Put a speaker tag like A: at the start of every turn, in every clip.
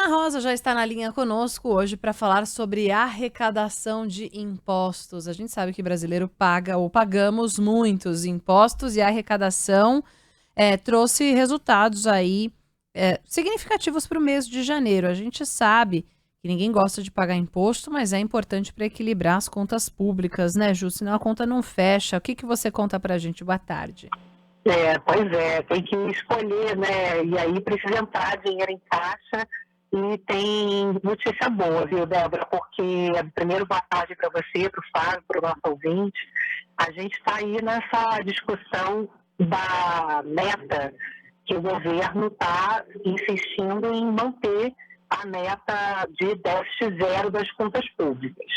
A: Ana Rosa já está na linha conosco hoje para falar sobre arrecadação de impostos. A gente sabe que brasileiro paga ou pagamos muitos impostos e a arrecadação trouxe resultados aí significativos para o mês de janeiro. A gente sabe que ninguém gosta de pagar imposto, mas é importante para equilibrar as contas públicas, né, Ju? Senão a conta não fecha. O que você conta para a gente? Boa tarde.
B: Pois é, tem que escolher, né? E aí precisa entrar dinheiro em caixa e tem notícia boa, viu, Débora? Porque, primeiro, boa tarde para você, para o Fábio, para o nosso ouvinte. A gente está aí nessa discussão da meta que o governo está insistindo em manter a meta de déficit zero das contas públicas.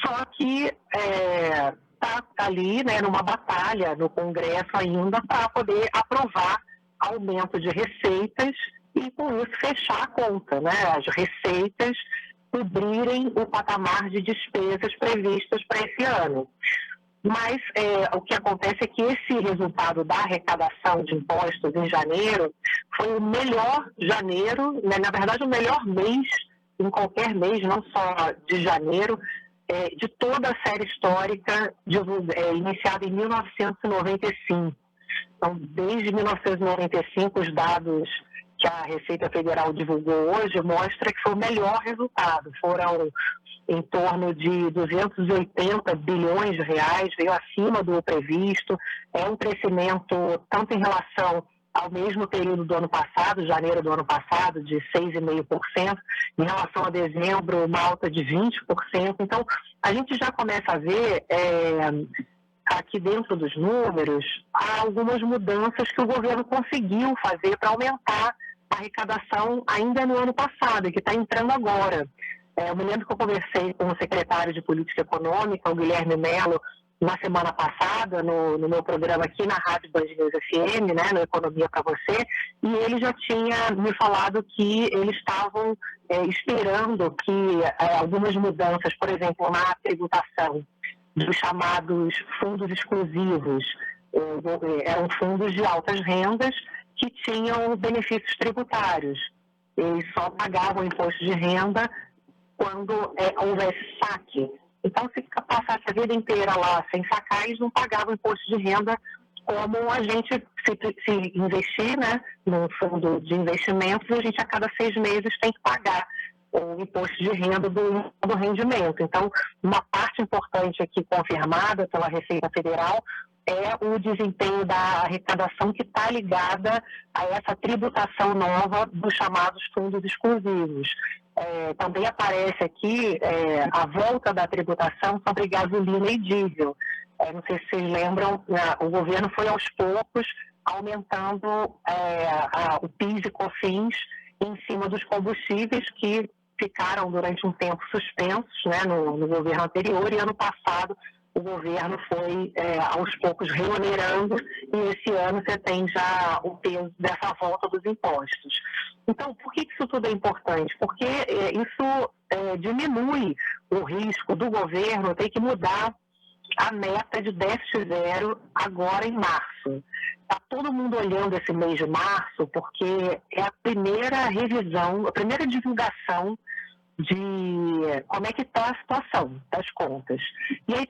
B: Só que está ali, né, numa batalha no Congresso ainda para poder aprovar aumento de receitas e, com isso, fechar a conta, né? As receitas cobrirem o patamar de despesas previstas para esse ano. Mas o que acontece é que esse resultado da arrecadação de impostos em janeiro foi o melhor janeiro, né, na verdade, o melhor mês, em qualquer mês, não só de janeiro, de toda a série histórica iniciada em 1995. Então, desde 1995, os dados que a Receita Federal divulgou hoje mostram que foi o melhor resultado. Foram em torno de 280 bilhões de reais, veio acima do previsto. É um crescimento tanto em relação ao mesmo período do ano passado, janeiro do ano passado, de 6,5%, em relação a dezembro, uma alta de 20%. Então, a gente já começa a ver aqui dentro dos números há algumas mudanças que o governo conseguiu fazer para aumentar a arrecadação ainda no ano passado, e que está entrando agora. Eu me lembro que eu conversei com o secretário de Política Econômica, o Guilherme Mello, na semana passada, no meu programa aqui na Rádio Band News FM, né, no Economia para Você, e ele já tinha me falado que eles estavam esperando que algumas mudanças, por exemplo, na tributação dos chamados fundos exclusivos, eram fundos de altas rendas que tinham benefícios tributários. Eles só pagavam imposto de renda quando houvesse saque. Então, se passasse a vida inteira lá sem sacar, eles não pagavam imposto de renda como a gente, se investir, né, num fundo de investimentos, a gente a cada 6 meses tem que pagar o imposto de renda do rendimento. Então, uma parte importante aqui confirmada pela Receita Federal é o desempenho da arrecadação que está ligada a essa tributação nova dos chamados fundos exclusivos. Também aparece aqui a volta da tributação sobre gasolina e diesel. Não sei se vocês lembram, o governo foi aos poucos aumentando o PIS e COFINS em cima dos combustíveis que ficaram durante um tempo suspensos, né, no governo anterior, e ano passado o governo foi aos poucos reonerando, e esse ano você tem já o peso dessa volta dos impostos. Então, por que isso tudo é importante? Porque isso diminui o risco do governo ter que mudar a meta de déficit zero agora em março. Está todo mundo olhando esse mês de março porque é a primeira revisão, a primeira divulgação de como é que está a situação das contas. E aí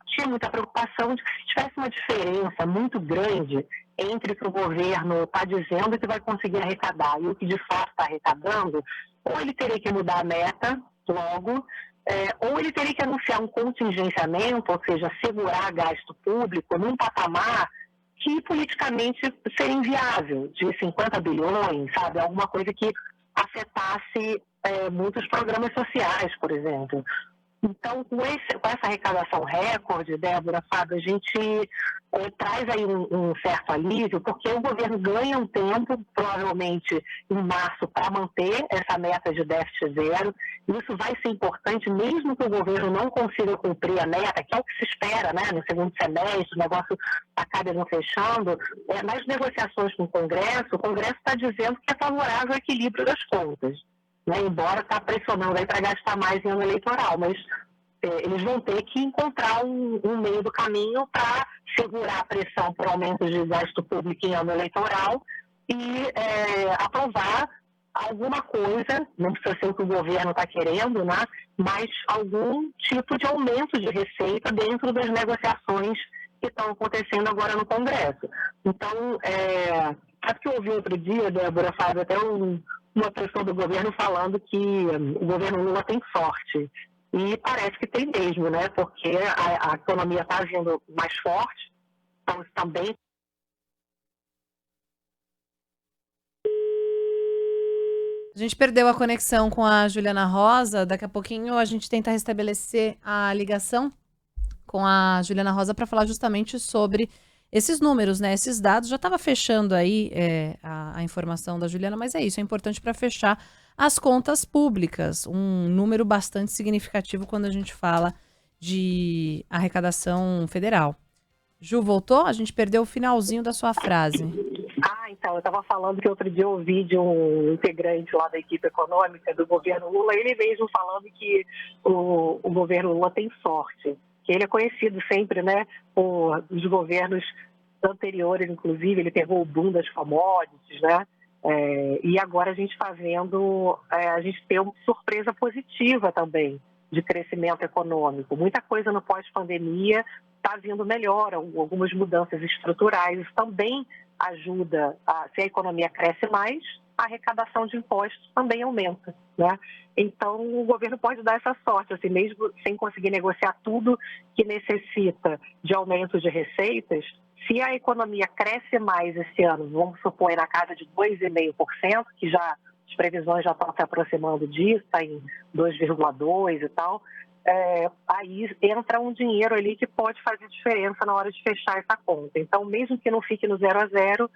B: tinha muita preocupação de que se tivesse uma diferença muito grande entre o que o governo está dizendo que vai conseguir arrecadar e o que de fato está arrecadando, ou ele teria que mudar a meta logo, ou ele teria que anunciar um contingenciamento, ou seja, segurar gasto público num patamar que politicamente seria inviável, de 50 bilhões, sabe? Alguma coisa que afetasse muitos programas sociais, por exemplo. Então, com essa arrecadação recorde, Débora, Fábio, a gente traz aí um certo alívio, porque o governo ganha um tempo, provavelmente em março, para manter essa meta de déficit zero. Isso vai ser importante, mesmo que o governo não consiga cumprir a meta, que é o que se espera, né, no segundo semestre, o negócio acabe não fechando. Nas negociações com o Congresso está dizendo que é favorável ao equilíbrio das contas, né, embora está pressionando aí para gastar mais em ano eleitoral, mas eles vão ter que encontrar um meio do caminho para segurar a pressão por aumento de gasto público em ano eleitoral e aprovar alguma coisa, não precisa ser o que o governo está querendo, né? Mas algum tipo de aumento de receita dentro das negociações que estão acontecendo agora no Congresso. Então, sabe que eu ouvi outro dia, Débora, faz até uma pessoa do governo falando que o governo Lula tem sorte. E parece que tem mesmo, né? Porque a economia está vindo mais forte, então isso também.
A: A gente perdeu a conexão com a Juliana Rosa. Daqui a pouquinho a gente tenta restabelecer a ligação com a Juliana Rosa para falar justamente sobre esses números, né? Esses dados. Já estava fechando aí a informação da Juliana, mas é isso, é importante para fechar as contas públicas. Um número bastante significativo quando a gente fala de arrecadação federal. Ju, voltou? A gente perdeu o finalzinho da sua frase.
B: Então, eu estava falando que outro dia eu ouvi de um integrante lá da equipe econômica do governo Lula, ele mesmo falando que o governo Lula tem sorte, que ele é conhecido sempre, né, por os governos anteriores, inclusive, ele pegou o boom das commodities, né, e agora a gente a gente tem uma surpresa positiva também de crescimento econômico. Muita coisa no pós-pandemia está vindo melhor, algumas mudanças estruturais, isso também ajuda, se a economia cresce mais, a arrecadação de impostos também aumenta, né? Então, o governo pode dar essa sorte, assim, mesmo sem conseguir negociar tudo que necessita de aumento de receitas, se a economia cresce mais esse ano, vamos supor, na casa de 2,5%, que já as previsões já estão se aproximando disso, está em 2,2% e tal, aí entra um dinheiro ali que pode fazer diferença na hora de fechar essa conta. Então, mesmo que não fique no 0-0,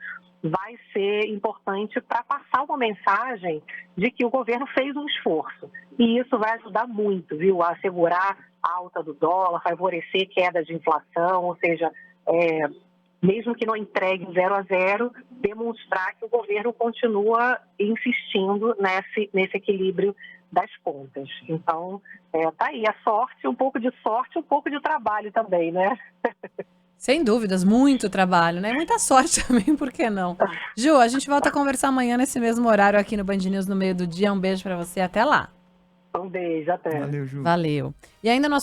B: vai ser importante para passar uma mensagem de que o governo fez um esforço. E isso vai ajudar muito, viu, a segurar a alta do dólar, favorecer queda de inflação, ou seja, mesmo que não entregue 0-0, demonstrar que o governo continua insistindo nesse equilíbrio das contas. Então, tá aí a sorte, um pouco de trabalho também, né?
A: Sem dúvidas, muito trabalho, né? Muita sorte também, por que não? Ju, a gente volta a conversar amanhã nesse mesmo horário aqui no Band News no meio do dia. Um beijo pra você, até lá.
B: Um beijo, até.
C: Valeu, Ju.
A: Valeu. E ainda nós